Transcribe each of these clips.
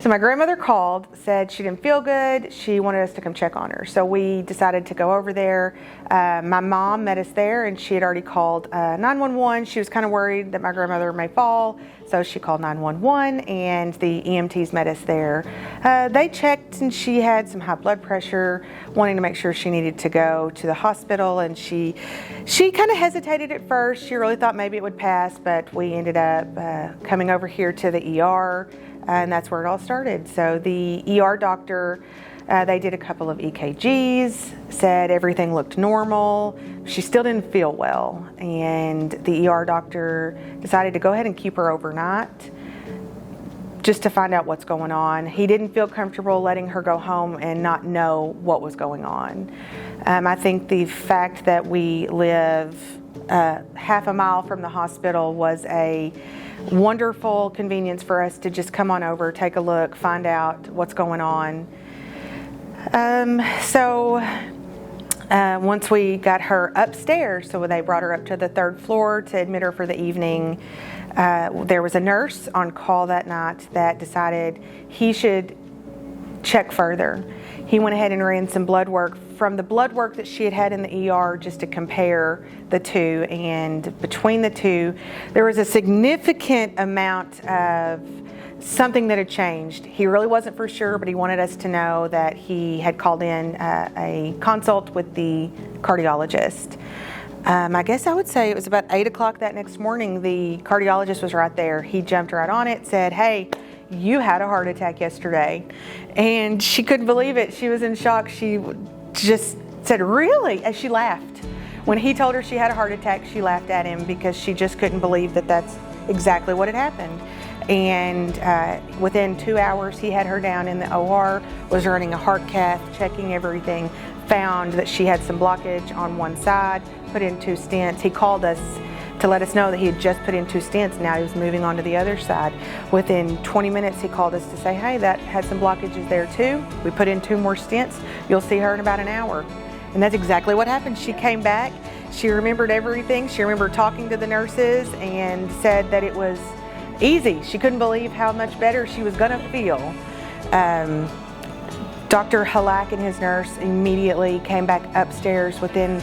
So my grandmother called, said she didn't feel good. She wanted us to come check on her. So we decided to go over there. My mom met us there, and she had already called 911. She was kind of worried that my grandmother may fall, so she called 911, and the EMTs met us there. They checked, and she had some high blood pressure, wanting to make sure she needed to go to the hospital, and she kind of hesitated at first. She really thought maybe it would pass, but we ended up coming over here to the ER. And that's where it all started. So the ER doctor, they did a couple of EKGs, said everything looked normal. She still didn't feel well. And the ER doctor decided to go ahead and keep her overnight just to find out what's going on. He didn't feel comfortable letting her go home and not know what was going on. I think the fact that we live half a mile from the hospital was a wonderful convenience for us to just come on over, take a look, find out what's going on. Once we got her upstairs, so they brought her up to the third floor to admit her for the evening, there was a nurse on call that night that decided he should check further. He went ahead and ran some blood work from the blood work that she had in the ER just to compare the two, and between the two there was a significant amount of something that had changed. He really wasn't for sure, but he wanted us to know that he had called in a consult with the cardiologist. I guess I would say it was about 8 o'clock that next morning. The cardiologist was right there. He jumped right on it, said, "Hey, you had a heart attack yesterday." And she couldn't believe it. She was in shock. She just said, "Really?" And she laughed. When he told her she had a heart attack, she laughed at him because she just couldn't believe that that's exactly what had happened. And within 2 hours, he had her down in the OR, was running a heart cath, checking everything, found that she had some blockage on one side, put in 2 stents. He called us to let us know that he had just put in 2 stents. Now he was moving on to the other side. Within 20 minutes, he called us to say, "Hey, that had some blockages there too. We put in 2 more stents. You'll see her in about an hour." And that's exactly what happened. She came back. She remembered everything. She remembered talking to the nurses and said that it was easy. She couldn't believe how much better she was gonna feel. Dr. Halak and his nurse immediately came back upstairs within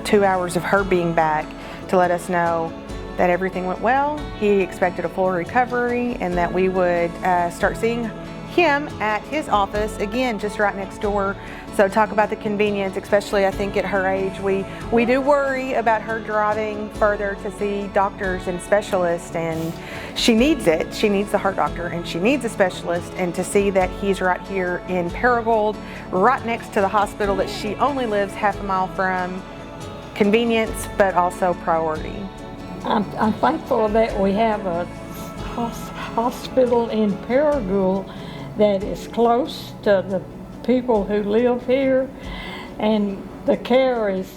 2 hours of her being back to let us know that everything went well. He expected a full recovery and that we would start seeing him at his office again, just right next door. So talk about the convenience, especially I think at her age. We do worry about her driving further to see doctors and specialists, and she needs it. She needs the heart doctor and she needs a specialist, and to see that he's right here in Paragould, right next to the hospital that she only lives half a mile from. Convenience, but also priority. I'm thankful that we have a hospital in Paragould that is close to the people who live here, and the care is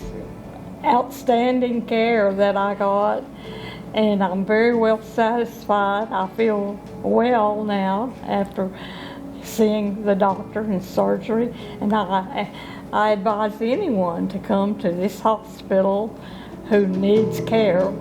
outstanding care that I got, and I'm very well satisfied. I feel well now after seeing the doctor and surgery, and I advise anyone to come to this hospital who needs care.